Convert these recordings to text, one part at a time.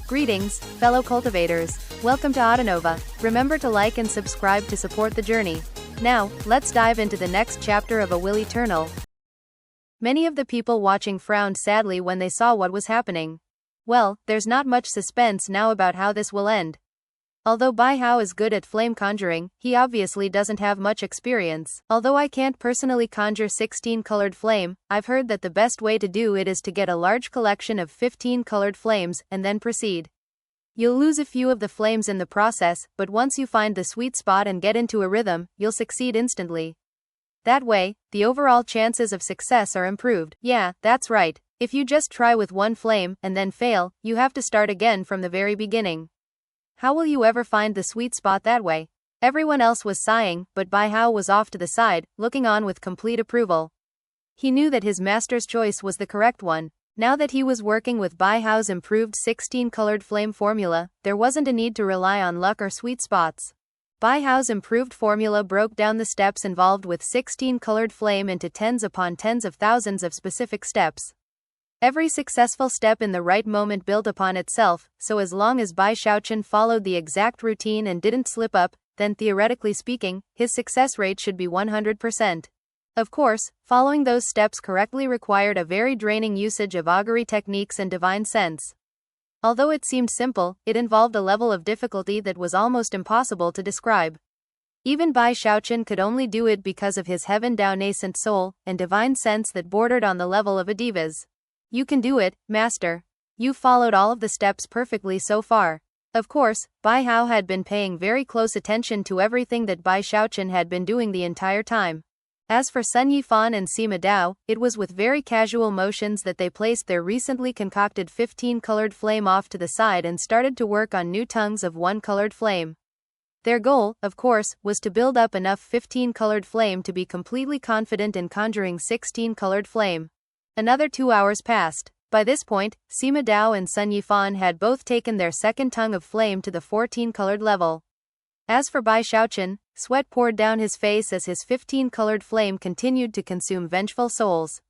Greetings, fellow cultivators. Welcome to Autonova. Remember to like and subscribe to support the journey. Now, let's dive into the next chapter of A Will Eternal. Many of the people watching frowned sadly when they saw what was happening. Well, there's not much suspense now about how this will end. Although Bai Hao is good at flame conjuring, he obviously doesn't have much experience. Although I can't personally conjure 16-colored flame, I've heard that the best way to do it is to get a large collection of 15-colored flames, and then proceed. You'll lose a few of the flames in the process, but once you find the sweet spot and get into a rhythm, you'll succeed instantly. That way, the overall chances of success are improved. Yeah, that's right. If you just try with one flame, and then fail, you have to start again from the very beginning. How will you ever find the sweet spot that way? Everyone else was sighing, but Bai Hao was off to the side, looking on with complete approval. He knew that his master's choice was the correct one. Now that he was working with Bai Hao's improved 16-colored flame formula, there wasn't a need to rely on luck or sweet spots. Bai Hao's improved formula broke down the steps involved with 16-colored flame into tens upon tens of thousands of specific steps. Every successful step in the right moment built upon itself, so as long as Bai Xiaochun followed the exact routine and didn't slip up, then theoretically speaking, his success rate should be 100%. Of course, following those steps correctly required a very draining usage of augury techniques and divine sense. Although it seemed simple, it involved a level of difficulty that was almost impossible to describe. Even Bai Xiaochun could only do it because of his heaven-down nascent soul and divine sense that bordered on the level of a diva's. You can do it, master. You've followed all of the steps perfectly so far. Of course, Bai Hao had been paying very close attention to everything that Bai Xiaochun had been doing the entire time. As for Sun Yifan and Sima Dao, it was with very casual motions that they placed their recently concocted 15-colored flame off to the side and started to work on new tongues of 1-colored flame. Their goal, of course, was to build up enough 15-colored flame to be completely confident in conjuring 16-colored flame. Another 2 hours passed. By this point, Sima Dao and Sun Yifan had both taken their second tongue of flame to the 14-colored level. As for Bai Xiaochun, sweat poured down his face as his 15-colored flame continued to consume vengeful souls.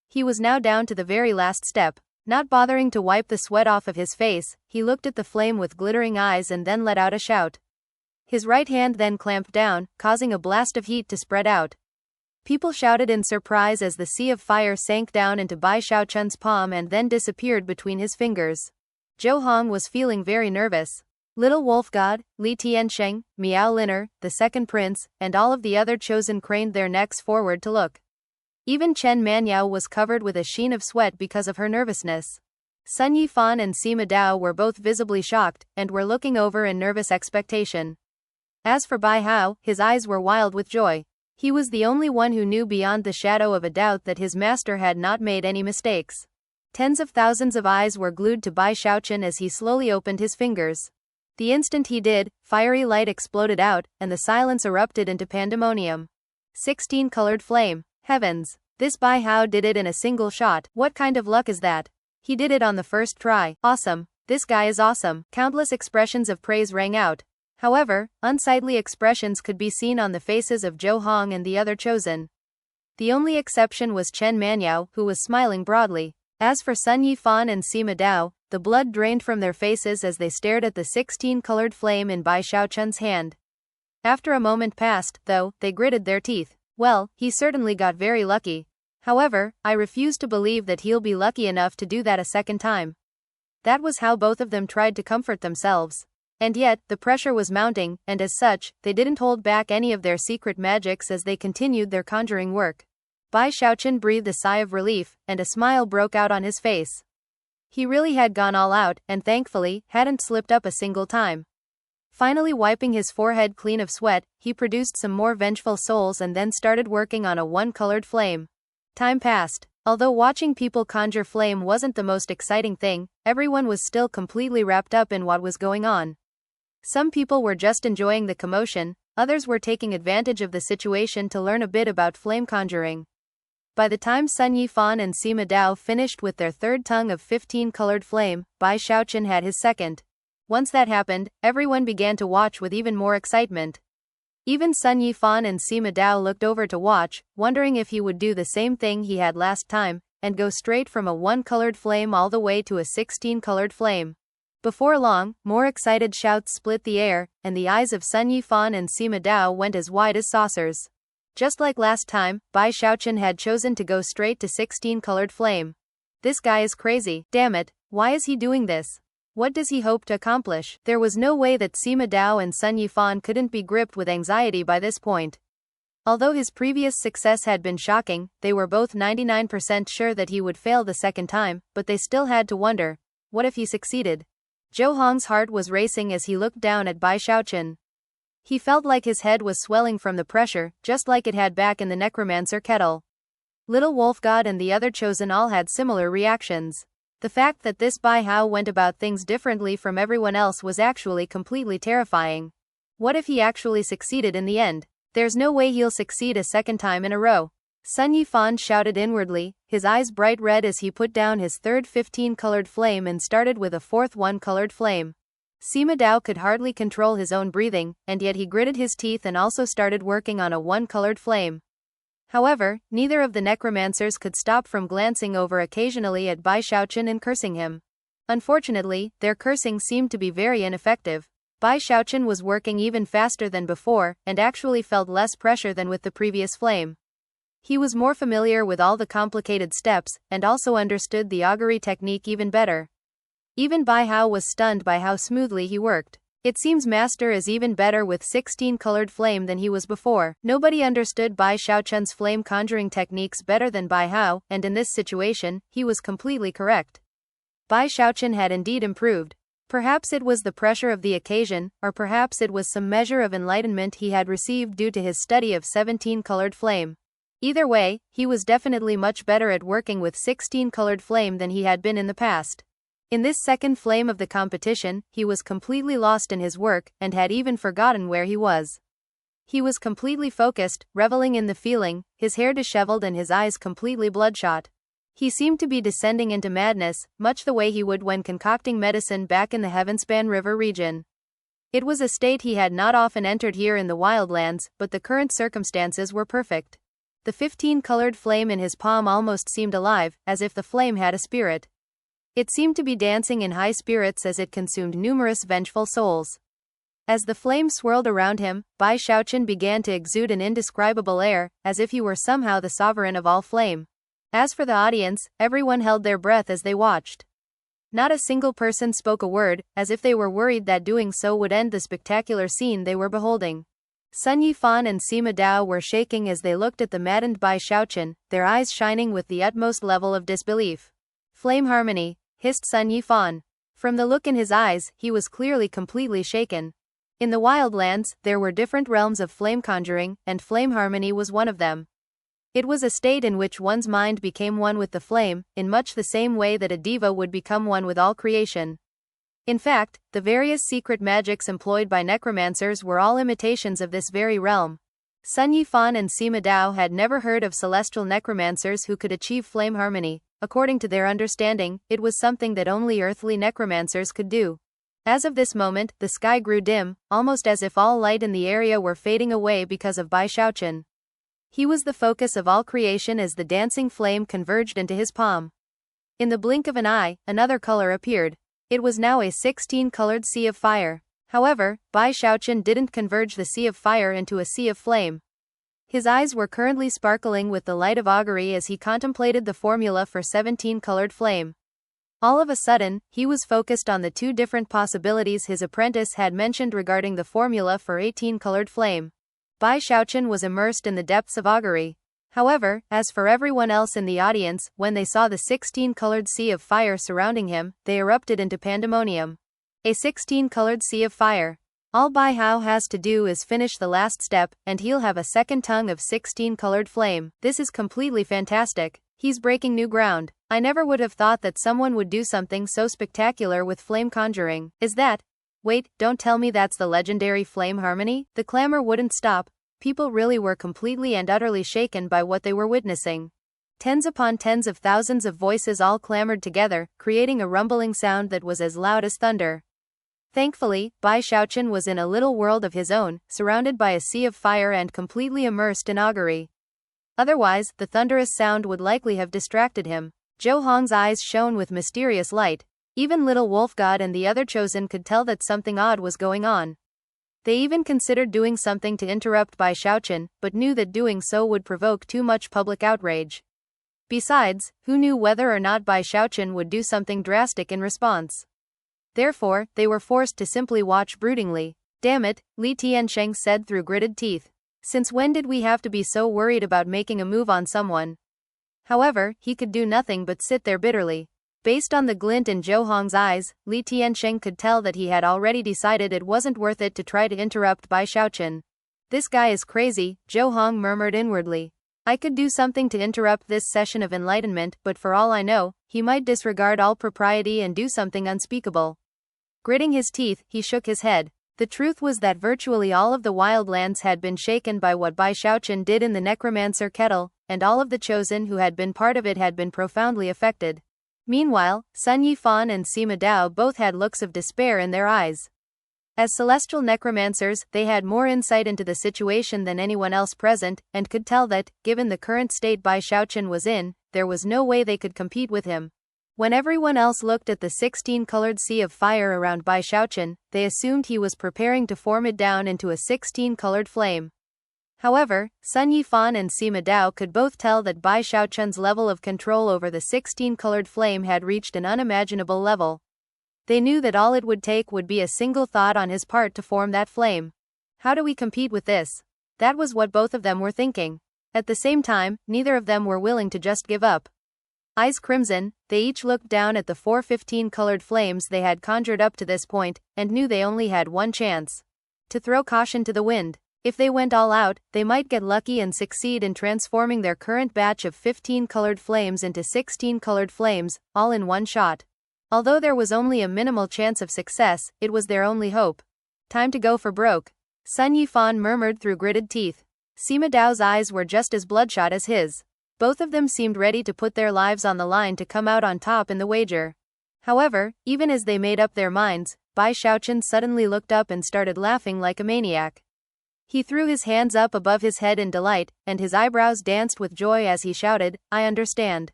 He was now down to the very last step. Not bothering to wipe the sweat off of his face, he looked at the flame with glittering eyes and then let out a shout. His right hand then clamped down, causing a blast of heat to spread out. People shouted in surprise as the sea of fire sank down into Bai Xiaochun's palm and then disappeared between his fingers. Zhou Hong was feeling very nervous. Little Wolf God, Li Tiansheng, Miao Liner, the second prince, and all of the other chosen craned their necks forward to look. Even Chen Manyao was covered with a sheen of sweat because of her nervousness. Sun Yifan and Sima Dao were both visibly shocked, and were looking over in nervous expectation. As for Bai Hao, his eyes were wild with joy. He was the only one who knew beyond the shadow of a doubt that his master had not made any mistakes. Tens of thousands of eyes were glued to Bai Xiaochun as he slowly opened his fingers. The instant he did, fiery light exploded out, and the silence erupted into pandemonium. 16-colored flame. Heavens! This Bai Hao did it in a single shot. What kind of luck is that? He did it on the first try. Awesome! This guy is awesome! Countless expressions of praise rang out. However, unsightly expressions could be seen on the faces of Zhou Hong and the other chosen. The only exception was Chen Manyao, who was smiling broadly. As for Sun Yifan and Sima Dao, the blood drained from their faces as they stared at the 16-colored flame in Bai Xiaochun's hand. After a moment passed, though, they gritted their teeth. Well, he certainly got very lucky. However, I refuse to believe that he'll be lucky enough to do that a second time. That was how both of them tried to comfort themselves. And yet, the pressure was mounting, and as such, they didn't hold back any of their secret magics as they continued their conjuring work. Bai Xiaochun breathed a sigh of relief, and a smile broke out on his face. He really had gone all out, and thankfully, hadn't slipped up a single time. Finally wiping his forehead clean of sweat, he produced some more vengeful souls and then started working on a 1-colored flame. Time passed. Although watching people conjure flame wasn't the most exciting thing, everyone was still completely wrapped up in what was going on. Some people were just enjoying the commotion, others were taking advantage of the situation to learn a bit about flame conjuring. By the time Sun Yifan and Sima Dao finished with their third tongue of 15-colored flame, Bai Xiaochun had his second. Once that happened, everyone began to watch with even more excitement. Even Sun Yifan and Sima Dao looked over to watch, wondering if he would do the same thing he had last time, and go straight from a 1-colored flame all the way to a 16-colored flame. Before long, more excited shouts split the air, and the eyes of Sun Yifan and Sima Dao went as wide as saucers. Just like last time, Bai Xiaochun had chosen to go straight to 16-colored flame. This guy is crazy, damn it, why is he doing this? What does he hope to accomplish? There was no way that Sima Dao and Sun Yifan couldn't be gripped with anxiety by this point. Although his previous success had been shocking, they were both 99% sure that he would fail the second time, but they still had to wonder, what if he succeeded? Zhou Hong's heart was racing as he looked down at Bai Xiaochun. He felt like his head was swelling from the pressure, just like it had back in the necromancer kettle. Little Wolf God and the other chosen all had similar reactions. The fact that this Bai Hao went about things differently from everyone else was actually completely terrifying. What if he actually succeeded in the end? There's no way he'll succeed a second time in a row. Sun Yifan shouted inwardly, his eyes bright red as he put down his third 15-colored flame and started with a fourth 1-colored flame. Sima Dao could hardly control his own breathing, and yet he gritted his teeth and also started working on a 1-colored flame. However, neither of the necromancers could stop from glancing over occasionally at Bai Xiaochun and cursing him. Unfortunately, their cursing seemed to be very ineffective. Bai Xiaochun was working even faster than before, and actually felt less pressure than with the previous flame. He was more familiar with all the complicated steps, and also understood the augury technique even better. Even Bai Hao was stunned by how smoothly he worked. It seems Master is even better with 16-colored flame than he was before. Nobody understood Bai Xiaochun's flame conjuring techniques better than Bai Hao, and in this situation, he was completely correct. Bai Xiaochun had indeed improved. Perhaps it was the pressure of the occasion, or perhaps it was some measure of enlightenment he had received due to his study of 17-colored flame. Either way, he was definitely much better at working with 16-colored flame than he had been in the past. In this second flame of the competition, he was completely lost in his work, and had even forgotten where he was. He was completely focused, reveling in the feeling, his hair disheveled and his eyes completely bloodshot. He seemed to be descending into madness, much the way he would when concocting medicine back in the Heavenspan River region. It was a state he had not often entered here in the wildlands, but the current circumstances were perfect. The 15-colored flame in his palm almost seemed alive, as if the flame had a spirit. It seemed to be dancing in high spirits as it consumed numerous vengeful souls. As the flame swirled around him, Bai Xiaochun began to exude an indescribable air, as if he were somehow the sovereign of all flame. As for the audience, everyone held their breath as they watched. Not a single person spoke a word, as if they were worried that doing so would end the spectacular scene they were beholding. Sun Yifan and Sima Dao were shaking as they looked at the maddened Bai Xiaochun, their eyes shining with the utmost level of disbelief. Flame harmony, hissed Sun Yifan. From the look in his eyes, he was clearly completely shaken. In the wildlands, there were different realms of flame conjuring, and flame harmony was one of them. It was a state in which one's mind became one with the flame, in much the same way that a diva would become one with all creation. In fact, the various secret magics employed by necromancers were all imitations of this very realm. Sun Yifan and Sima Dao had never heard of celestial necromancers who could achieve flame harmony. According to their understanding, it was something that only earthly necromancers could do. As of this moment, the sky grew dim, almost as if all light in the area were fading away because of Bai Xiaochun. He was the focus of all creation as the dancing flame converged into his palm. In the blink of an eye, another color appeared. It was now a 16-colored sea of fire. However, Bai Xiaochun didn't converge the sea of fire into a sea of flame. His eyes were currently sparkling with the light of augury as he contemplated the formula for 17-colored flame. All of a sudden, he was focused on the two different possibilities his apprentice had mentioned regarding the formula for 18-colored flame. Bai Xiaochun was immersed in the depths of augury. However, as for everyone else in the audience, when they saw the 16-colored sea of fire surrounding him, they erupted into pandemonium. A 16-colored sea of fire. All Bai Hao has to do is finish the last step, and he'll have a second tongue of 16-colored flame. This is completely fantastic. He's breaking new ground. I never would have thought that someone would do something so spectacular with flame conjuring. Is that? Wait, don't tell me that's the legendary flame harmony? The clamor wouldn't stop. People really were completely and utterly shaken by what they were witnessing. Tens upon tens of thousands of voices all clamored together, creating a rumbling sound that was as loud as thunder. Thankfully, Bai Xiaochun was in a little world of his own, surrounded by a sea of fire and completely immersed in augury. Otherwise, the thunderous sound would likely have distracted him. Zhou Hong's eyes shone with mysterious light. Even little wolf god and the other chosen could tell that something odd was going on. They even considered doing something to interrupt Bai Xiaochun, but knew that doing so would provoke too much public outrage. Besides, who knew whether or not Bai Xiaochun would do something drastic in response? Therefore, they were forced to simply watch broodingly. Damn it, Li Tiansheng said through gritted teeth. Since when did we have to be so worried about making a move on someone? However, he could do nothing but sit there bitterly. Based on the glint in Zhou Hong's eyes, Li Tiansheng could tell that he had already decided it wasn't worth it to try to interrupt Bai Xiaochun. This guy is crazy, Zhou Hong murmured inwardly. I could do something to interrupt this session of enlightenment, but for all I know, he might disregard all propriety and do something unspeakable. Gritting his teeth, he shook his head. The truth was that virtually all of the wildlands had been shaken by what Bai Xiaochun did in the necromancer kettle, and all of the chosen who had been part of it had been profoundly affected. Meanwhile, Sun Yifan and Sima Dao both had looks of despair in their eyes. As celestial necromancers, they had more insight into the situation than anyone else present, and could tell that, given the current state Bai Xiaochun was in, there was no way they could compete with him. When everyone else looked at the 16-colored sea of fire around Bai Xiaochun, they assumed he was preparing to form it down into a 16-colored flame. However, Sun Yifan and Sima Dao could both tell that Bai Xiaochun's level of control over the 16-colored flame had reached an unimaginable level. They knew that all it would take would be a single thought on his part to form that flame. How do we compete with this? That was what both of them were thinking. At the same time, neither of them were willing to just give up. Eyes crimson, they each looked down at the 4 15-colored flames they had conjured up to this point, and knew they only had one chance. To throw caution to the wind. If they went all out, they might get lucky and succeed in transforming their current batch of 15-colored flames into 16-colored flames, all in one shot. Although there was only a minimal chance of success, it was their only hope. Time to go for broke. Sun Yifan murmured through gritted teeth. Sima Dao's eyes were just as bloodshot as his. Both of them seemed ready to put their lives on the line to come out on top in the wager. However, even as they made up their minds, Bai Xiaochun suddenly looked up and started laughing like a maniac. He threw his hands up above his head in delight, and his eyebrows danced with joy as he shouted, I understand.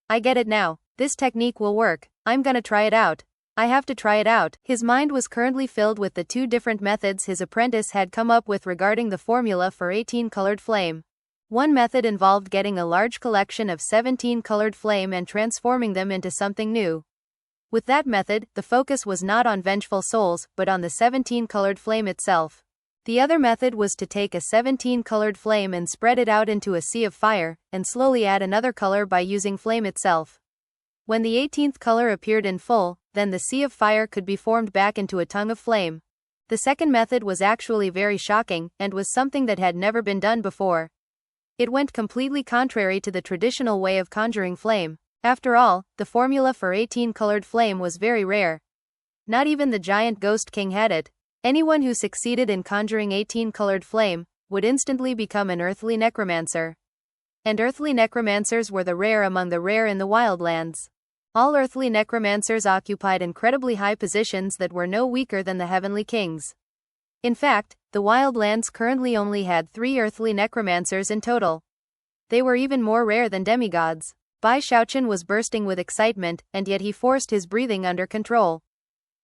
I get it now. This technique will work. I'm gonna try it out. I have to try it out. His mind was currently filled with the two different methods his apprentice had come up with regarding the formula for 18-colored flame. One method involved getting a large collection of 17-colored flame and transforming them into something new. With that method, the focus was not on vengeful souls, but on the 17-colored flame itself. The other method was to take a 17-colored flame and spread it out into a sea of fire, and slowly add another color by using flame itself. When the 18th color appeared in full, then the sea of fire could be formed back into a tongue of flame. The second method was actually very shocking, and was something that had never been done before. It went completely contrary to the traditional way of conjuring flame. After all, the formula for 18-colored flame was very rare. Not even the giant ghost king had it. Anyone who succeeded in conjuring 18-colored flame would instantly become an earthly necromancer. And earthly necromancers were the rare among the rare in the wildlands. All earthly necromancers occupied incredibly high positions that were no weaker than the heavenly kings. In fact, the wildlands currently only had 3 earthly necromancers in total. They were even more rare than demigods. Bai Xiaochun was bursting with excitement, and yet he forced his breathing under control.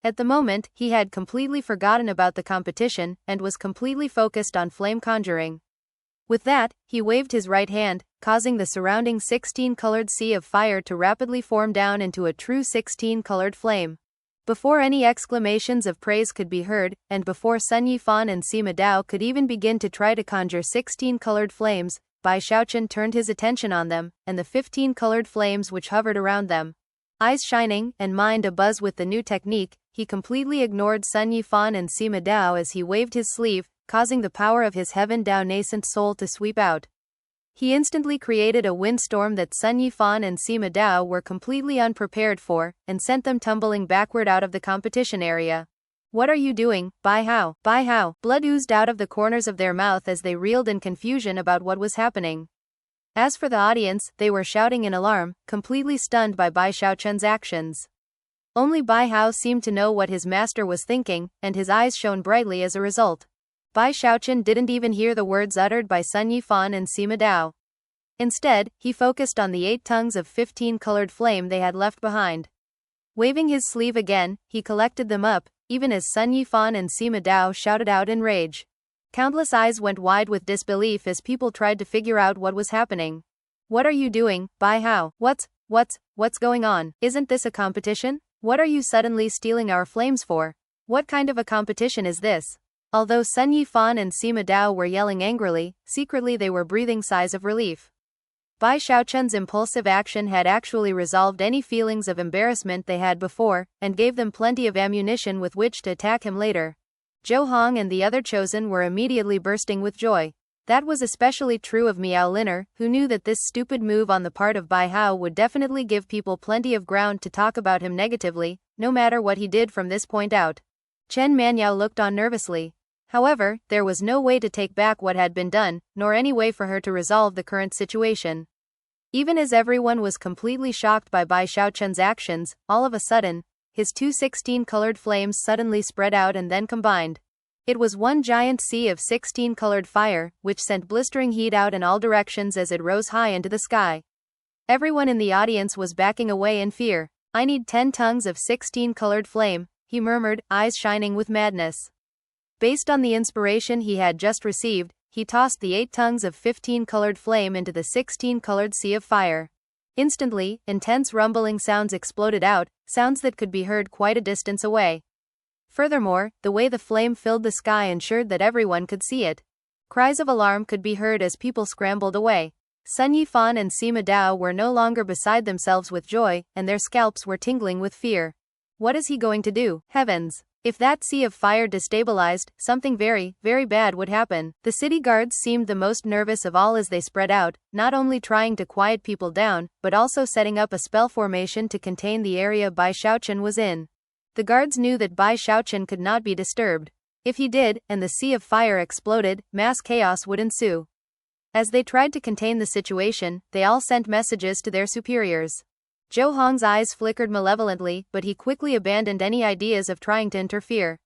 At the moment, he had completely forgotten about the competition, and was completely focused on flame conjuring. With that, he waved his right hand, causing the surrounding 16-colored sea of fire to rapidly form down into a true 16-colored flame. Before any exclamations of praise could be heard, and before Sun Yifan and Sima Dao could even begin to try to conjure 16-colored flames, Bai Xiaochun turned his attention on them, and the 15-colored flames which hovered around them. Eyes shining, and mind abuzz with the new technique, he completely ignored Sun Yifan and Sima Dao as he waved his sleeve, causing the power of his Heaven Dao nascent soul to sweep out. He instantly created a windstorm that Sun Yifan and Sima Dao were completely unprepared for, and sent them tumbling backward out of the competition area. What are you doing, Bai Hao? Bai Hao! Blood oozed out of the corners of their mouth as they reeled in confusion about what was happening. As for the audience, they were shouting in alarm, completely stunned by Bai Xiaochun's actions. Only Bai Hao seemed to know what his master was thinking, and his eyes shone brightly as a result. Bai Xiaochun didn't even hear the words uttered by Sun Yifan and Sima Dao. Instead, he focused on the 8 tongues of 15 colored flame they had left behind. Waving his sleeve again, he collected them up, even as Sun Yifan and Sima Dao shouted out in rage. Countless eyes went wide with disbelief as people tried to figure out what was happening. What are you doing, Bai Hao? What's going on? Isn't this a competition? What are you suddenly stealing our flames for? What kind of a competition is this? Although Sun Yifan and Sima Dao were yelling angrily, secretly they were breathing sighs of relief. Bai Xiaochun's impulsive action had actually resolved any feelings of embarrassment they had before, and gave them plenty of ammunition with which to attack him later. Zhou Hong and the other chosen were immediately bursting with joy. That was especially true of Miao Liner, who knew that this stupid move on the part of Bai Hao would definitely give people plenty of ground to talk about him negatively, no matter what he did from this point out. Chen Manyao looked on nervously. However, there was no way to take back what had been done, nor any way for her to resolve the current situation. Even as everyone was completely shocked by Bai Xiaochun's actions, all of a sudden, his 2 16-colored flames suddenly spread out and then combined. It was one giant sea of 16-colored fire, which sent blistering heat out in all directions as it rose high into the sky. Everyone in the audience was backing away in fear. I need 10 tongues of 16-colored flame, he murmured, eyes shining with madness. Based on the inspiration he had just received, he tossed the 8 tongues of 15-colored flame into the 16-colored sea of fire. Instantly, intense rumbling sounds exploded out, sounds that could be heard quite a distance away. Furthermore, the way the flame filled the sky ensured that everyone could see it. Cries of alarm could be heard as people scrambled away. Sun Yifan and Sima Dao were no longer beside themselves with joy, and their scalps were tingling with fear. What is he going to do? Heavens! If that sea of fire destabilized, something very, very bad would happen. The city guards seemed the most nervous of all as they spread out, not only trying to quiet people down, but also setting up a spell formation to contain the area Bai Xiaochun was in. The guards knew that Bai Xiaochun could not be disturbed. If he did, and the sea of fire exploded, mass chaos would ensue. As they tried to contain the situation, they all sent messages to their superiors. Zhou Hong's eyes flickered malevolently, but he quickly abandoned any ideas of trying to interfere.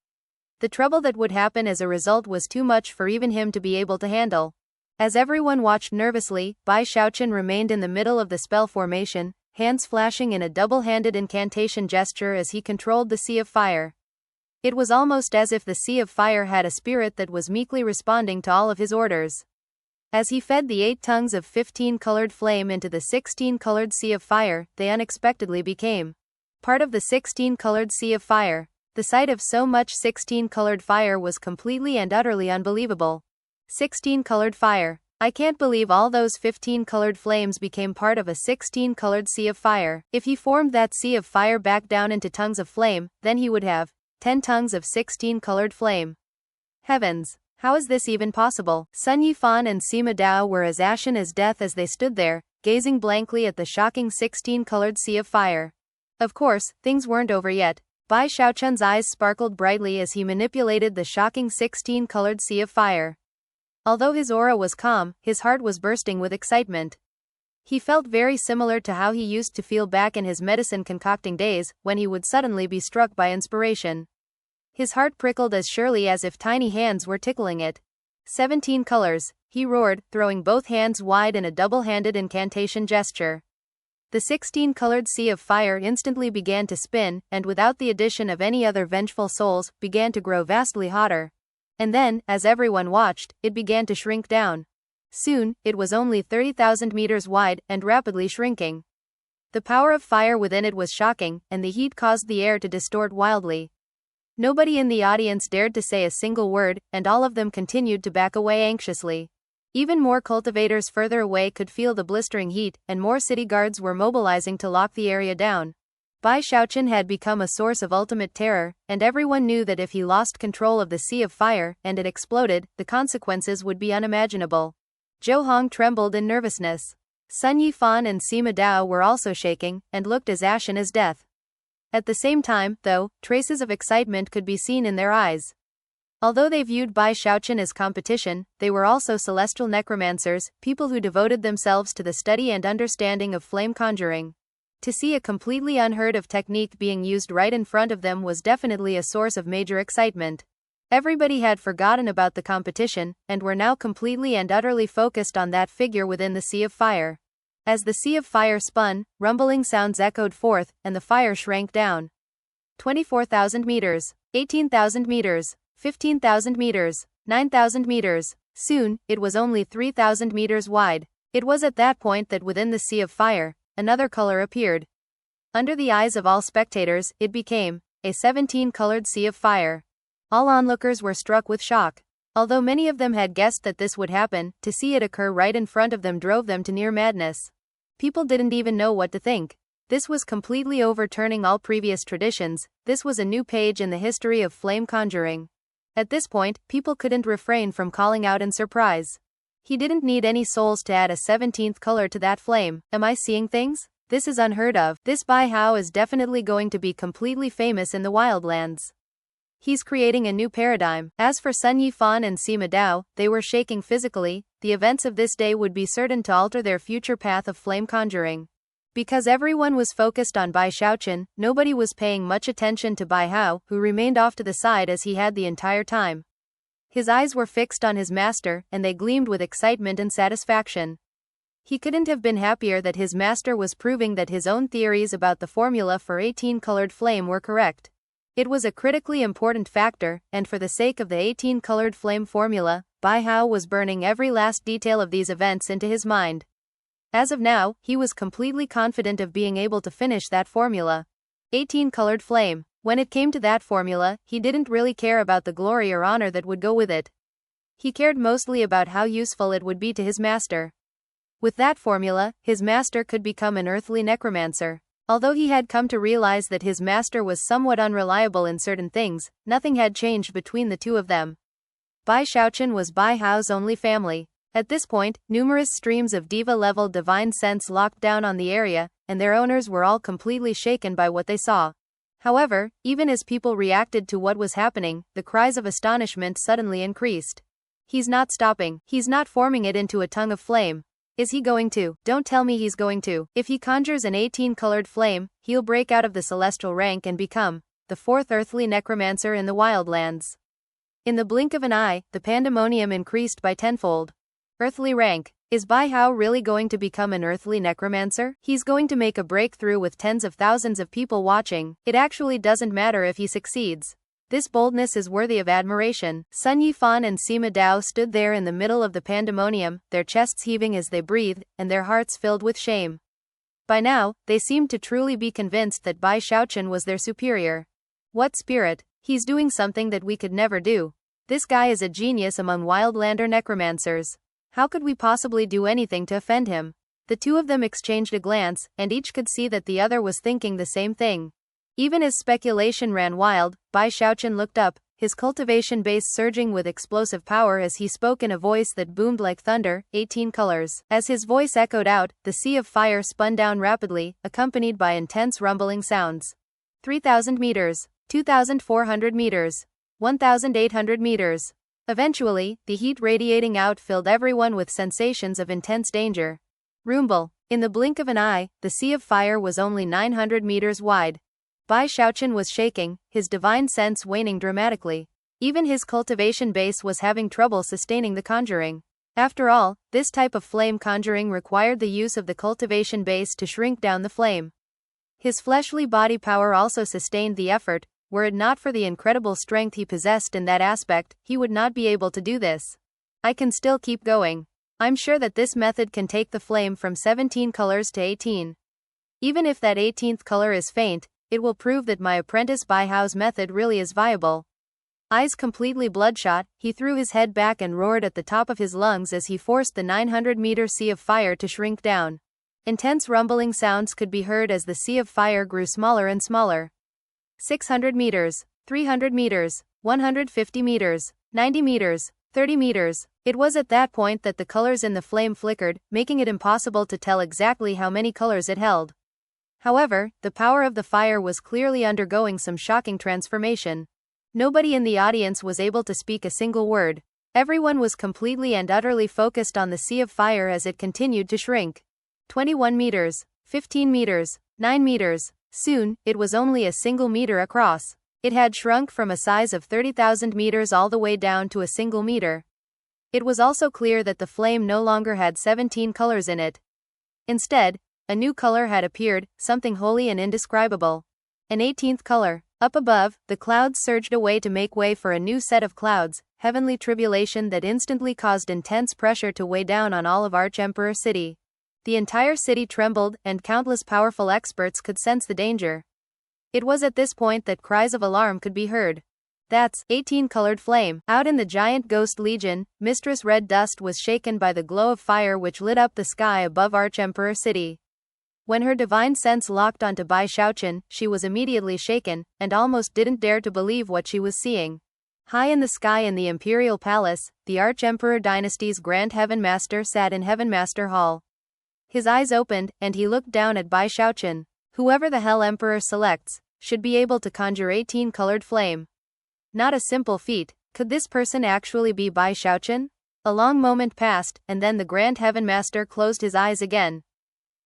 The trouble that would happen as a result was too much for even him to be able to handle. As everyone watched nervously, Bai Xiaochun remained in the middle of the spell formation, hands flashing in a double-handed incantation gesture as he controlled the sea of fire. It was almost as if the sea of fire had a spirit that was meekly responding to all of his orders. As he fed the 8 tongues of 15-colored flame into the 16-colored sea of fire, they unexpectedly became part of the 16-colored sea of fire. The sight of so much 16-colored fire was completely and utterly unbelievable. 16-colored fire. I can't believe all those 15-colored flames became part of a 16-colored sea of fire. If he formed that sea of fire back down into tongues of flame, then he would have 10 tongues of 16-colored flame. Heavens! How is this even possible? Sun Yifan and Sima Dao were as ashen as death as they stood there, gazing blankly at the shocking 16-colored sea of fire. Of course, things weren't over yet. Bai Xiaochun's eyes sparkled brightly as he manipulated the shocking 16-colored sea of fire. Although his aura was calm, his heart was bursting with excitement. He felt very similar to how he used to feel back in his medicine concocting days, when he would suddenly be struck by inspiration. His heart prickled as surely as if tiny hands were tickling it. 17 colors, he roared, throwing both hands wide in a double-handed incantation gesture. The 16-colored sea of fire instantly began to spin, and without the addition of any other vengeful souls, began to grow vastly hotter. And then, as everyone watched, it began to shrink down. Soon, it was only 30,000 meters wide, and rapidly shrinking. The power of fire within it was shocking, and the heat caused the air to distort wildly. Nobody in the audience dared to say a single word, and all of them continued to back away anxiously. Even more cultivators further away could feel the blistering heat, and more city guards were mobilizing to lock the area down. Bai Xiaochun had become a source of ultimate terror, and everyone knew that if he lost control of the sea of fire, and it exploded, the consequences would be unimaginable. Zhou Hong trembled in nervousness. Sun Yifan and Sima Dao were also shaking, and looked as ashen as death. At the same time, though, traces of excitement could be seen in their eyes. Although they viewed Bai Xiaochun as competition, they were also celestial necromancers, people who devoted themselves to the study and understanding of flame conjuring. To see a completely unheard of technique being used right in front of them was definitely a source of major excitement. Everybody had forgotten about the competition, and were now completely and utterly focused on that figure within the sea of fire. As the sea of fire spun, rumbling sounds echoed forth, and the fire shrank down. 24,000 meters, 18,000 meters, 15,000 meters, 9,000 meters. Soon, it was only 3,000 meters wide. It was at that point that within the sea of fire, another color appeared. Under the eyes of all spectators, it became a 17-colored sea of fire. All onlookers were struck with shock. Although many of them had guessed that this would happen, to see it occur right in front of them drove them to near madness. People didn't even know what to think. This was completely overturning all previous traditions. This was a new page in the history of flame conjuring. At this point, people couldn't refrain from calling out in surprise. He didn't need any souls to add a 17th color to that flame. Am I seeing things? This is unheard of. This Bai Hao is definitely going to be completely famous in the wildlands. He's creating a new paradigm. As for Sun Yifan and Sima Dao, they were shaking physically. The events of this day would be certain to alter their future path of flame conjuring. Because everyone was focused on Bai Xiaochun, nobody was paying much attention to Bai Hao, who remained off to the side as he had the entire time. His eyes were fixed on his master, and they gleamed with excitement and satisfaction. He couldn't have been happier that his master was proving that his own theories about the formula for 18-colored flame were correct. It was a critically important factor, and for the sake of the 18-colored flame formula, Bai Hao was burning every last detail of these events into his mind. As of now, he was completely confident of being able to finish that formula. 18-colored flame. When it came to that formula, he didn't really care about the glory or honor that would go with it. He cared mostly about how useful it would be to his master. With that formula, his master could become an earthly necromancer. Although he had come to realize that his master was somewhat unreliable in certain things, nothing had changed between the two of them. Bai Xiaochun was Bai Hao's only family. At this point, numerous streams of diva-level divine sense locked down on the area, and their owners were all completely shaken by what they saw. However, even as people reacted to what was happening, the cries of astonishment suddenly increased. He's not stopping. He's not forming it into a tongue of flame. Is he going to? Don't tell me he's going to. If he conjures an 18-colored flame, he'll break out of the celestial rank and become the fourth earthly necromancer in the wildlands. In the blink of an eye, the pandemonium increased by tenfold. Earthly rank. Is Bai Hao really going to become an earthly necromancer? He's going to make a breakthrough with tens of thousands of people watching. It actually doesn't matter if he succeeds. This boldness is worthy of admiration. Sun Yifan and Sima Dao stood there in the middle of the pandemonium, their chests heaving as they breathed, and their hearts filled with shame. By now, they seemed to truly be convinced that Bai Xiaochun was their superior. What spirit? He's doing something that we could never do. This guy is a genius among wildlander necromancers. How could we possibly do anything to offend him? The two of them exchanged a glance, and each could see that the other was thinking the same thing. Even as speculation ran wild, Bai Xiaochun looked up, his cultivation base surging with explosive power as he spoke in a voice that boomed like thunder, 18 colors. As his voice echoed out, the sea of fire spun down rapidly, accompanied by intense rumbling sounds. 3,000 meters, 2,400 meters, 1,800 meters. Eventually, the heat radiating out filled everyone with sensations of intense danger. Rumble. In the blink of an eye, the sea of fire was only 900 meters wide. Bai Xiaochun was shaking, his divine sense waning dramatically. Even his cultivation base was having trouble sustaining the conjuring. After all, this type of flame conjuring required the use of the cultivation base to shrink down the flame. His fleshly body power also sustained the effort. Were it not for the incredible strength he possessed in that aspect, he would not be able to do this. I can still keep going. I'm sure that this method can take the flame from 17 colors to 18. Even if that 18th color is faint, it will prove that my apprentice Bai Hao's method really is viable. Eyes completely bloodshot, he threw his head back and roared at the top of his lungs as he forced the 900-meter sea of fire to shrink down. Intense rumbling sounds could be heard as the sea of fire grew smaller and smaller. 600 meters, 300 meters, 150 meters, 90 meters, 30 meters. It was at that point that the colors in the flame flickered, making it impossible to tell exactly how many colors it held. However, the power of the fire was clearly undergoing some shocking transformation. Nobody in the audience was able to speak a single word. Everyone was completely and utterly focused on the sea of fire as it continued to shrink. 21 meters, 15 meters, 9 meters. Soon, it was only a single meter across. It had shrunk from a size of 30,000 meters all the way down to a single meter. It was also clear that the flame no longer had 17 colors in it. Instead, a new color had appeared, something holy and indescribable. An 18th color. Up above, the clouds surged away to make way for a new set of clouds, heavenly tribulation that instantly caused intense pressure to weigh down on all of Archemperor City. The entire city trembled, and countless powerful experts could sense the danger. It was at this point that cries of alarm could be heard. That's 18-colored flame. Out in the giant ghost legion, Mistress Red Dust was shaken by the glow of fire which lit up the sky above Archemperor City. When her divine sense locked onto Bai Xiaochun, she was immediately shaken, and almost didn't dare to believe what she was seeing. High in the sky in the Imperial Palace, the Archemperor Dynasty's Grand Heaven Master sat in Heaven Master Hall. His eyes opened, and he looked down at Bai Xiaochun. Whoever the Hell Emperor selects should be able to conjure 18-colored flame. Not a simple feat. Could this person actually be Bai Xiaochun? A long moment passed, and then the Grand Heaven Master closed his eyes again.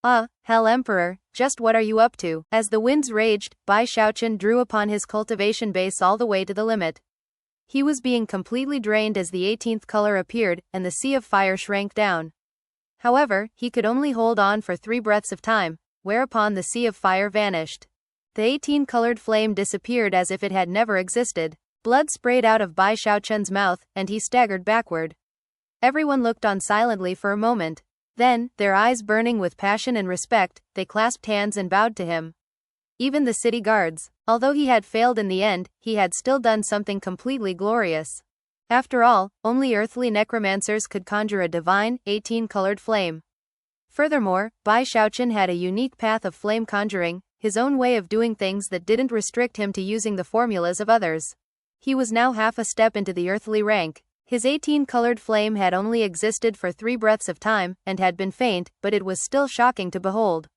Hell Emperor, just what are you up to? As the winds raged, Bai Xiaochun drew upon his cultivation base all the way to the limit. He was being completely drained as the 18th color appeared, and the sea of fire shrank down. However, he could only hold on for 3 breaths of time, whereupon the sea of fire vanished. The 18-colored flame disappeared as if it had never existed. Blood sprayed out of Bai Xiaochun's mouth, and he staggered backward. Everyone looked on silently for a moment. Then, their eyes burning with passion and respect, they clasped hands and bowed to him. Even the city guards. Although he had failed in the end, he had still done something completely glorious. After all, only earthly necromancers could conjure a divine, 18-colored flame. Furthermore, Bai Xiaochun had a unique path of flame conjuring, his own way of doing things that didn't restrict him to using the formulas of others. He was now half a step into the earthly rank. His 18-colored flame had only existed for 3 breaths of time, and had been faint, but it was still shocking to behold.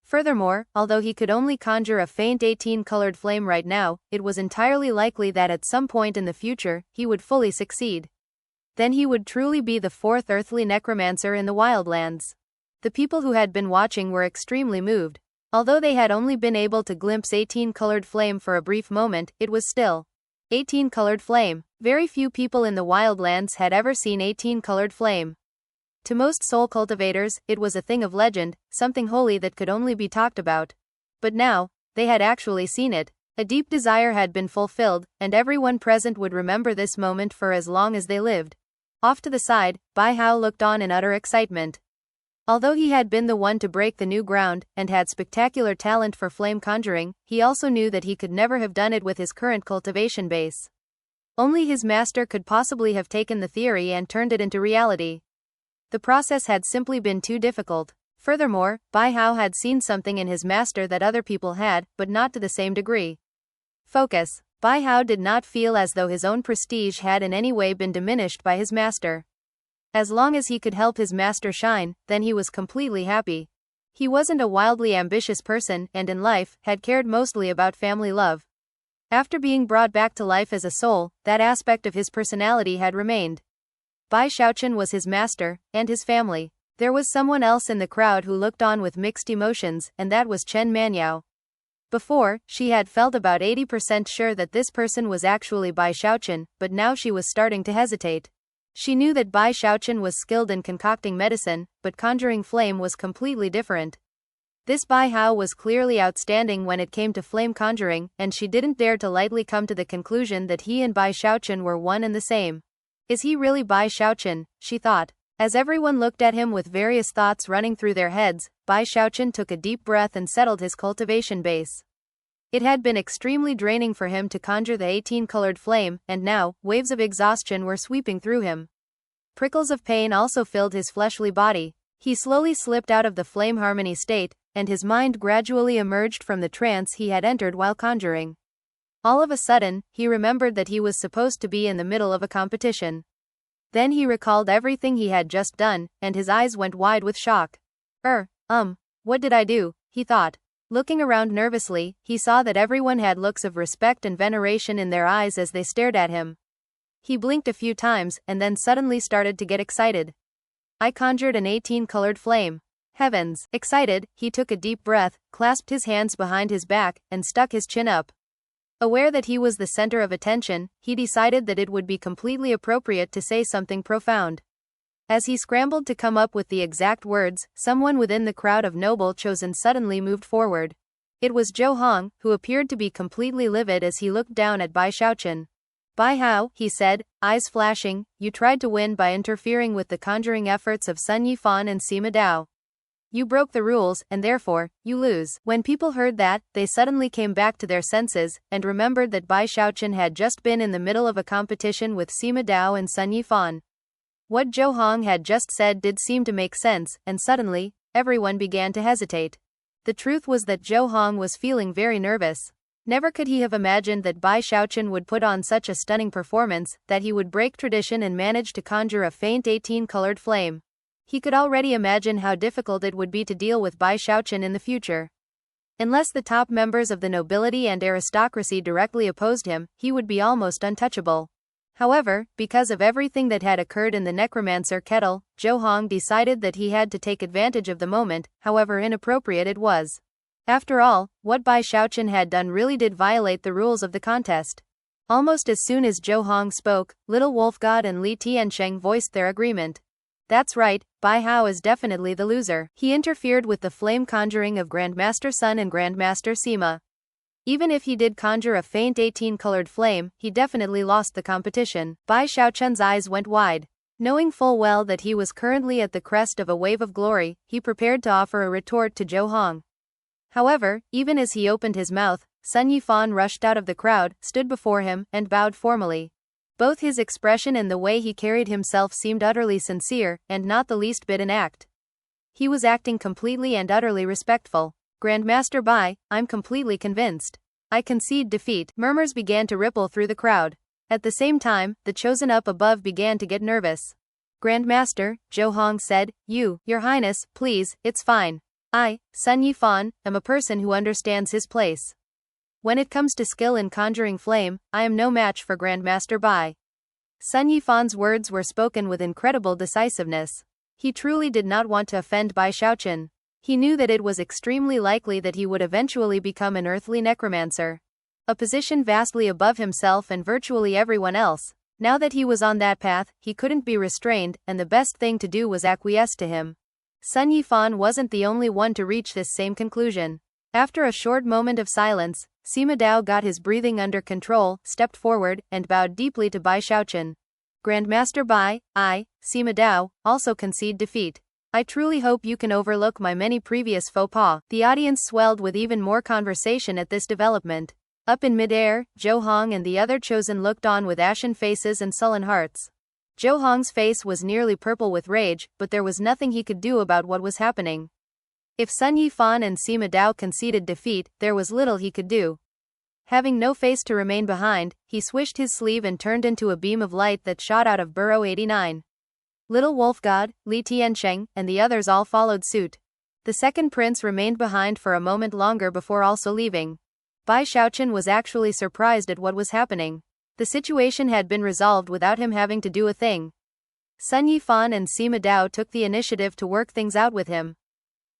Furthermore, although he could only conjure a faint 18-colored flame right now, it was entirely likely that at some point in the future, he would fully succeed. Then he would truly be the 4th earthly necromancer in the wildlands. The people who had been watching were extremely moved. Although they had only been able to glimpse 18-colored flame for a brief moment, it was still 18-colored flame. Very few people in the wildlands had ever seen 18-colored flame. To most soul cultivators, it was a thing of legend, something holy that could only be talked about. But now, they had actually seen it. A deep desire had been fulfilled, and everyone present would remember this moment for as long as they lived. Off to the side, Bai Hao looked on in utter excitement. Although he had been the one to break the new ground, and had spectacular talent for flame conjuring, he also knew that he could never have done it with his current cultivation base. Only his master could possibly have taken the theory and turned it into reality. The process had simply been too difficult. Furthermore, Bai Hao had seen something in his master that other people had, but not to the same degree. Focus. Bai Hao did not feel as though his own prestige had in any way been diminished by his master. As long as he could help his master shine, then he was completely happy. He wasn't a wildly ambitious person, and in life, had cared mostly about family love. After being brought back to life as a soul, that aspect of his personality had remained. Bai Xiaochun was his master, and his family. There was someone else in the crowd who looked on with mixed emotions, and that was Chen Manyao. Before, she had felt about 80% sure that this person was actually Bai Xiaochun, but now she was starting to hesitate. She knew that Bai Xiaochun was skilled in concocting medicine, but conjuring flame was completely different. This Bai Hao was clearly outstanding when it came to flame conjuring, and she didn't dare to lightly come to the conclusion that he and Bai Xiaochun were one and the same. Is he really Bai Xiaochun? She thought. As everyone looked at him with various thoughts running through their heads, Bai Xiaochun took a deep breath and settled his cultivation base. It had been extremely draining for him to conjure the 18-colored flame, and now, waves of exhaustion were sweeping through him. Prickles of pain also filled his fleshly body. He slowly slipped out of the flame harmony state, and his mind gradually emerged from the trance he had entered while conjuring. All of a sudden, he remembered that he was supposed to be in the middle of a competition. Then he recalled everything he had just done, and his eyes went wide with shock. What did I do? He thought. Looking around nervously, he saw that everyone had looks of respect and veneration in their eyes as they stared at him. He blinked a few times, and then suddenly started to get excited. I conjured an 18-colored flame. Heavens! Excited, he took a deep breath, clasped his hands behind his back, and stuck his chin up. Aware that he was the center of attention, he decided that it would be completely appropriate to say something profound. As he scrambled to come up with the exact words, someone within the crowd of noble chosen suddenly moved forward. It was Zhou Hong, who appeared to be completely livid as he looked down at Bai Xiaochun. "Bai Hao," he said, eyes flashing, "you tried to win by interfering with the conjuring efforts of Sun Yifan and Sima Dao. You broke the rules, and therefore, you lose." When people heard that, they suddenly came back to their senses, and remembered that Bai Xiaochun had just been in the middle of a competition with Sima Dao and Sun Yifan. What Zhou Hong had just said did seem to make sense, and suddenly, everyone began to hesitate. The truth was that Zhou Hong was feeling very nervous. Never could he have imagined that Bai Xiaochun would put on such a stunning performance, that he would break tradition and manage to conjure a faint 18-colored flame. He could already imagine how difficult it would be to deal with Bai Xiaochun in the future. Unless the top members of the nobility and aristocracy directly opposed him, he would be almost untouchable. However, because of everything that had occurred in the necromancer kettle, Zhou Hong decided that he had to take advantage of the moment, however inappropriate it was. After all, what Bai Xiaochun had done really did violate the rules of the contest. Almost as soon as Zhou Hong spoke, Little Wolf God and Li Tiansheng voiced their agreement. "That's right, Bai Hao is definitely the loser. He interfered with the flame conjuring of Grandmaster Sun and Grandmaster Sima. Even if he did conjure a faint 18-colored flame, he definitely lost the competition." Bai Xiaochun's eyes went wide. Knowing full well that he was currently at the crest of a wave of glory, he prepared to offer a retort to Zhou Hong. However, even as he opened his mouth, Sun Yifan rushed out of the crowd, stood before him, and bowed formally. Both his expression and the way he carried himself seemed utterly sincere, and not the least bit an act. He was acting completely and utterly respectful. "Grandmaster Bai, I'm completely convinced. I concede defeat." Murmurs began to ripple through the crowd. At the same time, the chosen up above began to get nervous. "Grandmaster," Zhou Hong said, "Your Highness, please, it's fine. I, Sun Yifan, am a person who understands his place. When it comes to skill in conjuring flame, I am no match for Grandmaster Bai." Sun Yifan's words were spoken with incredible decisiveness. He truly did not want to offend Bai Xiaochun. He knew that it was extremely likely that he would eventually become an earthly necromancer. A position vastly above himself and virtually everyone else. Now that he was on that path, he couldn't be restrained, and the best thing to do was acquiesce to him. Sun Yifan wasn't the only one to reach this same conclusion. After a short moment of silence, Sima Dao got his breathing under control, stepped forward, and bowed deeply to Bai Xiaochun. "Grandmaster Bai, I, Sima Dao, also concede defeat. I truly hope you can overlook my many previous faux pas." The audience swelled with even more conversation at this development. Up in midair, Zhou Hong and the other chosen looked on with ashen faces and sullen hearts. Zhou Hong's face was nearly purple with rage, but there was nothing he could do about what was happening. If Sun Yifan and Sima Dao conceded defeat, there was little he could do. Having no face to remain behind, he swished his sleeve and turned into a beam of light that shot out of Burrow 89. Little Wolf God, Li Tiansheng, and the others all followed suit. The second prince remained behind for a moment longer before also leaving. Bai Xiaochun was actually surprised at what was happening. The situation had been resolved without him having to do a thing. Sun Yifan and Sima Dao took the initiative to work things out with him.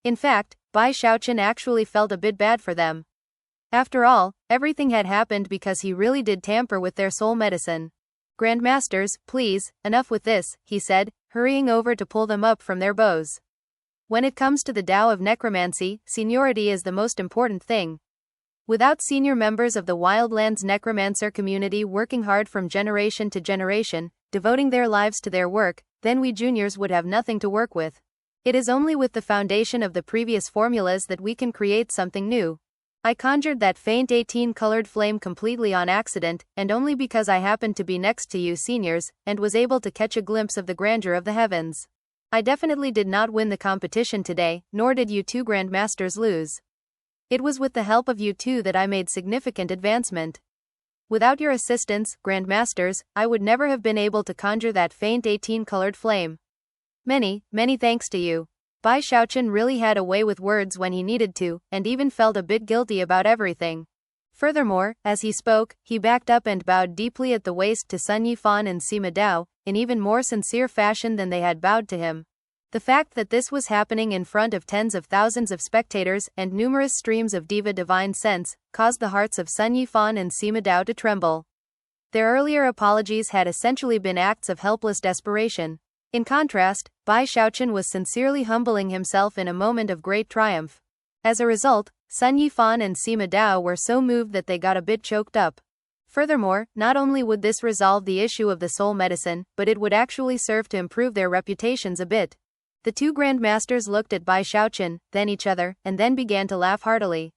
In fact, Bai Xiaochun actually felt a bit bad for them. After all, everything had happened because he really did tamper with their soul medicine. "Grandmasters, please, enough with this," he said, hurrying over to pull them up from their bows. "When it comes to the Tao of necromancy, seniority is the most important thing. Without senior members of the Wildlands necromancer community working hard from generation to generation, devoting their lives to their work, then we juniors would have nothing to work with. It is only with the foundation of the previous formulas that we can create something new. I conjured that faint 18-colored flame completely on accident, and only because I happened to be next to you seniors, and was able to catch a glimpse of the grandeur of the heavens. I definitely did not win the competition today, nor did you two grandmasters lose. It was with the help of you two that I made significant advancement. Without your assistance, grandmasters, I would never have been able to conjure that faint 18-colored flame. Many thanks to you." Bai Xiaochun really had a way with words when he needed to, and even felt a bit guilty about everything. Furthermore, as he spoke, he backed up and bowed deeply at the waist to Sun Yifan and Sima Dao, in even more sincere fashion than they had bowed to him. The fact that this was happening in front of tens of thousands of spectators and numerous streams of diva divine sense caused the hearts of Sun Yifan and Sima Dao to tremble. Their earlier apologies had essentially been acts of helpless desperation. In contrast, Bai Xiaochun was sincerely humbling himself in a moment of great triumph. As a result, Sun Yifan and Sima Dao were so moved that they got a bit choked up. Furthermore, not only would this resolve the issue of the soul medicine, but it would actually serve to improve their reputations a bit. The two grandmasters looked at Bai Xiaochun, then each other, and then began to laugh heartily.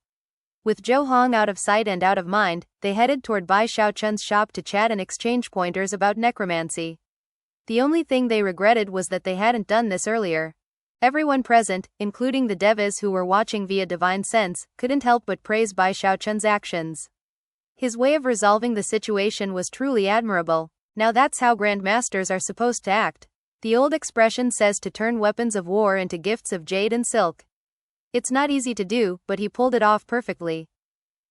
With Zhou Hong out of sight and out of mind, they headed toward Bai Xiaochun's shop to chat and exchange pointers about necromancy. The only thing they regretted was that they hadn't done this earlier. Everyone present, including the devas who were watching via divine sense, couldn't help but praise Bai Xiaochun's actions. His way of resolving the situation was truly admirable. Now that's how grandmasters are supposed to act. The old expression says to turn weapons of war into gifts of jade and silk. It's not easy to do, but he pulled it off perfectly.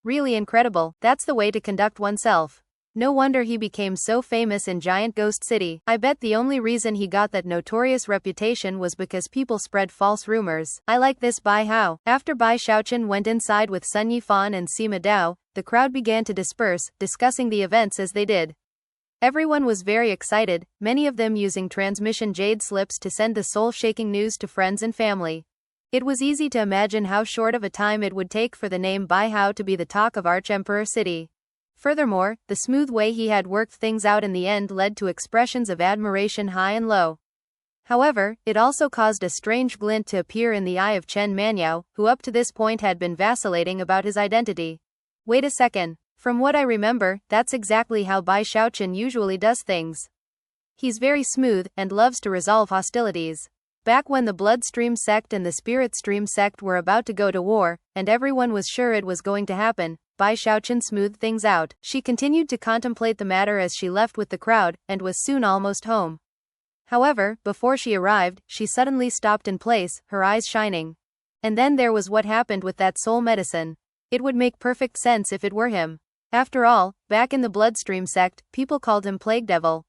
Really incredible, that's the way to conduct oneself. No wonder he became so famous in Giant Ghost City. I bet the only reason he got that notorious reputation was because people spread false rumors. I like this Bai Hao. After Bai Xiaochun went inside with Sun Yifan and Sima Dao, the crowd began to disperse, discussing the events as they did. Everyone was very excited, many of them using transmission jade slips to send the soul-shaking news to friends and family. It was easy to imagine how short of a time it would take for the name Bai Hao to be the talk of Arch-Emperor City. Furthermore, the smooth way he had worked things out in the end led to expressions of admiration high and low. However, it also caused a strange glint to appear in the eye of Chen Manyao, who up to this point had been vacillating about his identity. Wait a second. From what I remember, that's exactly how Bai Xiaochun usually does things. He's very smooth, and loves to resolve hostilities. Back when the Bloodstream sect and the Spirit Stream sect were about to go to war, and everyone was sure it was going to happen, Bai Xiaochun smoothed things out. She continued to contemplate the matter as she left with the crowd, and was soon almost home. However, before she arrived, she suddenly stopped in place, her eyes shining. And then there was what happened with that soul medicine. It would make perfect sense if it were him. After all, back in the Bloodstream sect, people called him Plague Devil.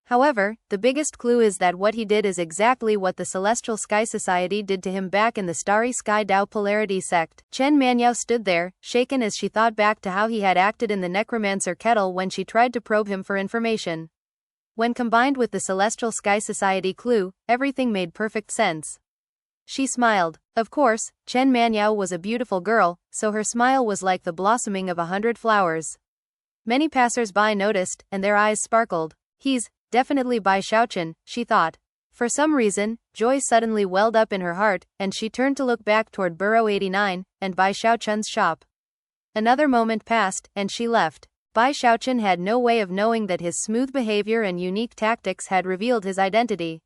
However, the biggest clue is that what he did is exactly what the Celestial Sky Society did to him back in the Starry Sky Dao Polarity sect. Chen Manyao stood there, shaken as she thought back to how he had acted in the Necromancer Kettle when she tried to probe him for information. When combined with the Celestial Sky Society clue, everything made perfect sense. She smiled. Of course, Chen Manyao was a beautiful girl, so her smile was like the blossoming of 100 flowers. Many passers-by noticed, and their eyes sparkled. He's definitely Bai Xiaochun, she thought. For some reason, joy suddenly welled up in her heart, and she turned to look back toward Burrow 89, and Bai Xiaochun's shop. Another moment passed, and she left. Bai Xiaochun had no way of knowing that his smooth behavior and unique tactics had revealed his identity.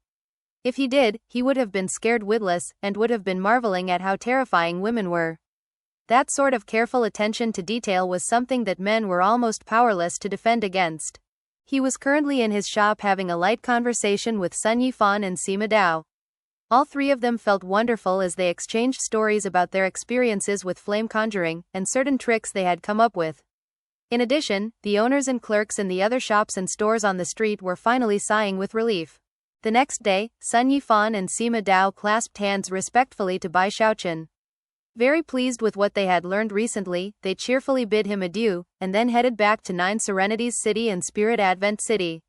If he did, he would have been scared witless, and would have been marveling at how terrifying women were. That sort of careful attention to detail was something that men were almost powerless to defend against. He was currently in his shop having a light conversation with Sun Yifan and Sima Dao. All three of them felt wonderful as they exchanged stories about their experiences with flame conjuring, and certain tricks they had come up with. In addition, the owners and clerks in the other shops and stores on the street were finally sighing with relief. The next day, Sun Yifan and Sima Dao clasped hands respectfully to Bai Xiaochun. Very pleased with what they had learned recently, they cheerfully bid him adieu, and then headed back to Nine Serenities City and Spirit Advent City.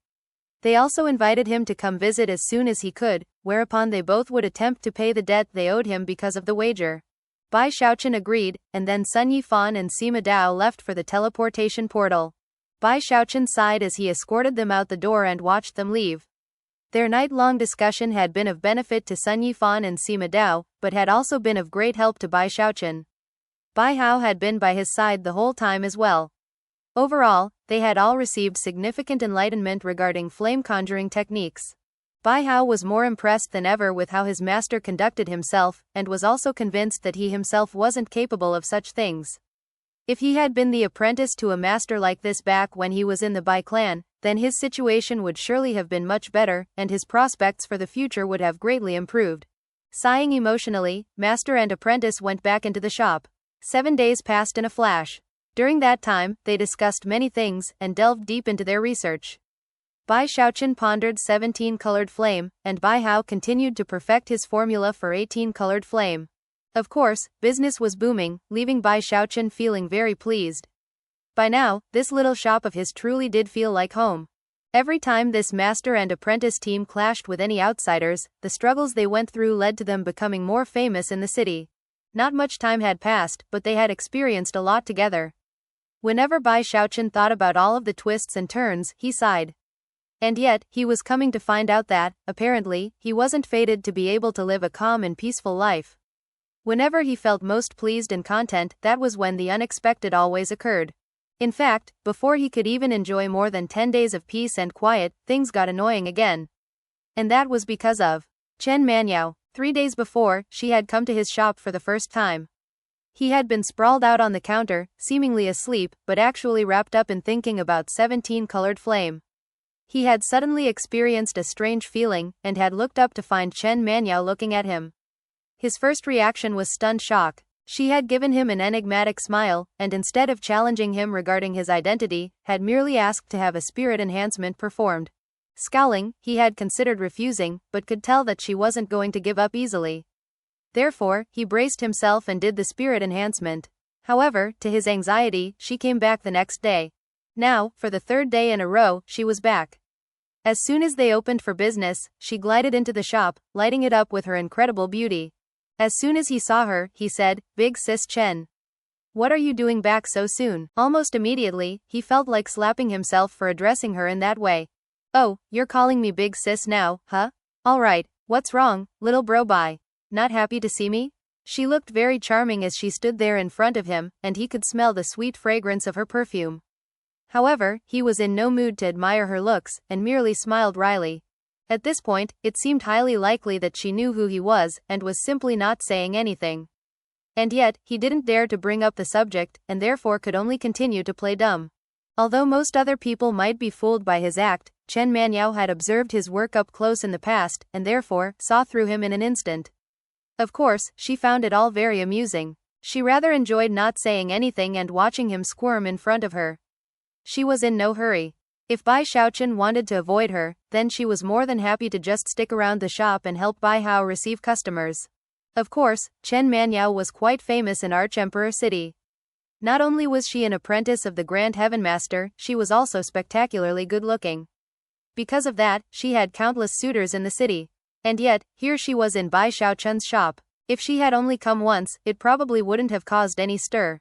They also invited him to come visit as soon as he could, whereupon they both would attempt to pay the debt they owed him because of the wager. Bai Xiaochun agreed, and then Sun Yifan and Sima Dao left for the teleportation portal. Bai Xiaochun sighed as he escorted them out the door and watched them leave. Their night-long discussion had been of benefit to Sun Yifan and Sima Dao, but had also been of great help to Bai Xiaochun. Bai Hao had been by his side the whole time as well. Overall, they had all received significant enlightenment regarding flame conjuring techniques. Bai Hao was more impressed than ever with how his master conducted himself, and was also convinced that he himself wasn't capable of such things. If he had been the apprentice to a master like this back when he was in the Bai clan, then his situation would surely have been much better, and his prospects for the future would have greatly improved. Sighing emotionally, master and apprentice went back into the shop. 7 days passed in a flash. During that time, they discussed many things, and delved deep into their research. Bai Xiaochun pondered 17-colored flame, and Bai Hao continued to perfect his formula for 18-colored flame. Of course, business was booming, leaving Bai Xiaochun feeling very pleased. By now, this little shop of his truly did feel like home. Every time this master and apprentice team clashed with any outsiders, the struggles they went through led to them becoming more famous in the city. Not much time had passed, but they had experienced a lot together. Whenever Bai Xiaochun thought about all of the twists and turns, he sighed. And yet, he was coming to find out that, apparently, he wasn't fated to be able to live a calm and peaceful life. Whenever he felt most pleased and content, that was when the unexpected always occurred. In fact, before he could even enjoy more than 10 days of peace and quiet, things got annoying again. And that was because of Chen Manyao. 3 days before, she had come to his shop for the first time. He had been sprawled out on the counter, seemingly asleep, but actually wrapped up in thinking about 17-colored flame. He had suddenly experienced a strange feeling, and had looked up to find Chen Manyao looking at him. His first reaction was stunned shock. She had given him an enigmatic smile, and instead of challenging him regarding his identity, had merely asked to have a spirit enhancement performed. Scowling, he had considered refusing, but could tell that she wasn't going to give up easily. Therefore, he braced himself and did the spirit enhancement. However, to his anxiety, she came back the next day. Now, for the 3rd day in a row, she was back. As soon as they opened for business, she glided into the shop, lighting it up with her incredible beauty. As soon as he saw her, he said, "Big sis Chen. What are you doing back so soon?" Almost immediately, he felt like slapping himself for addressing her in that way. "Oh, you're calling me big sis now, huh? Alright, what's wrong, little bro Bai? Not happy to see me?" She looked very charming as she stood there in front of him, and he could smell the sweet fragrance of her perfume. However, he was in no mood to admire her looks, and merely smiled wryly. At this point, it seemed highly likely that she knew who he was, and was simply not saying anything. And yet, he didn't dare to bring up the subject, and therefore could only continue to play dumb. Although most other people might be fooled by his act, Chen Manyao had observed his work up close in the past, and therefore, saw through him in an instant. Of course, she found it all very amusing. She rather enjoyed not saying anything and watching him squirm in front of her. She was in no hurry. If Bai Xiaochun wanted to avoid her, then she was more than happy to just stick around the shop and help Bai Hao receive customers. Of course, Chen Manyao was quite famous in Arch-Emperor City. Not only was she an apprentice of the Grand Heaven Master, she was also spectacularly good-looking. Because of that, she had countless suitors in the city. And yet, here she was in Bai Xiaochun's shop. If she had only come once, it probably wouldn't have caused any stir.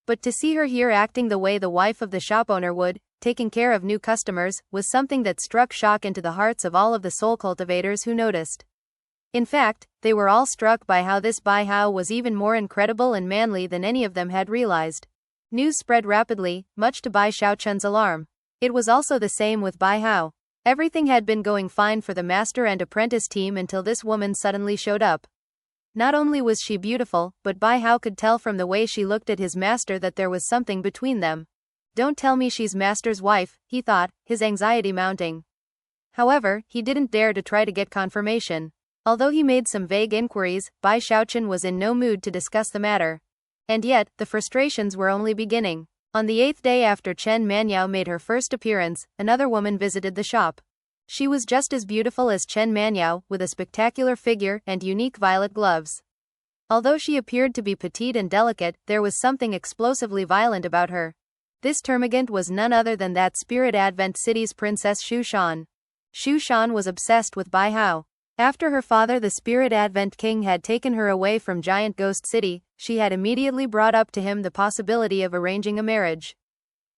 But to see her here acting the way the wife of the shop owner would, taking care of new customers, was something that struck shock into the hearts of all of the soul cultivators who noticed. In fact, they were all struck by how this Bai Hao was even more incredible and manly than any of them had realized. News spread rapidly, much to Bai Xiaochun's alarm. It was also the same with Bai Hao. Everything had been going fine for the master and apprentice team until this woman suddenly showed up. Not only was she beautiful, but Bai Hao could tell from the way she looked at his master that there was something between them. Don't tell me she's master's wife, he thought, his anxiety mounting. However, he didn't dare to try to get confirmation. Although he made some vague inquiries, Bai Xiaochun was in no mood to discuss the matter. And yet, the frustrations were only beginning. On the 8th day after Chen Manyao made her first appearance, another woman visited the shop. She was just as beautiful as Chen Manyao, with a spectacular figure and unique violet gloves. Although she appeared to be petite and delicate, there was something explosively violent about her. This termagant was none other than that Spirit Advent City's Princess Xu Shan. Xu Shan was obsessed with Bai Hao. After her father the Spirit Advent King had taken her away from Giant Ghost City, she had immediately brought up to him the possibility of arranging a marriage.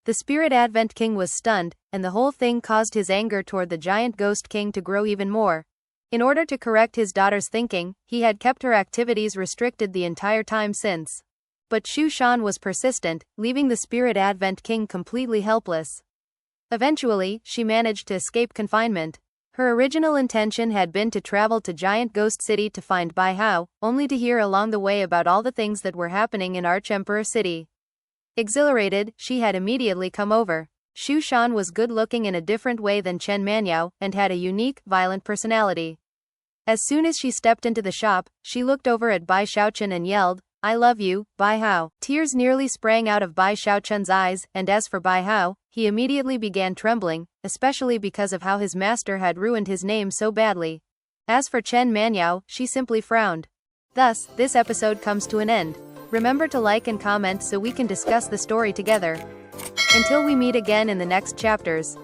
The Spirit Advent King was stunned, and the whole thing caused his anger toward the Giant Ghost King to grow even more. In order to correct his daughter's thinking, he had kept her activities restricted the entire time since. But Xu Shan was persistent, leaving the Spirit Advent King completely helpless. Eventually, she managed to escape confinement. Her original intention had been to travel to Giant Ghost City to find Bai Hao, only to hear along the way about all the things that were happening in Arch-Emperor City. Exhilarated, she had immediately come over. Xu Shan was good-looking in a different way than Chen Manyao, and had a unique, violent personality. As soon as she stepped into the shop, she looked over at Bai Xiaochun and yelled, I love you, Bai Hao. Tears nearly sprang out of Bai Xiaochun's eyes, and as for Bai Hao, he immediately began trembling, especially because of how his master had ruined his name so badly. As for Chen Manyao, she simply frowned. Thus, this episode comes to an end. Remember to like and comment so we can discuss the story together. Until we meet again in the next chapters.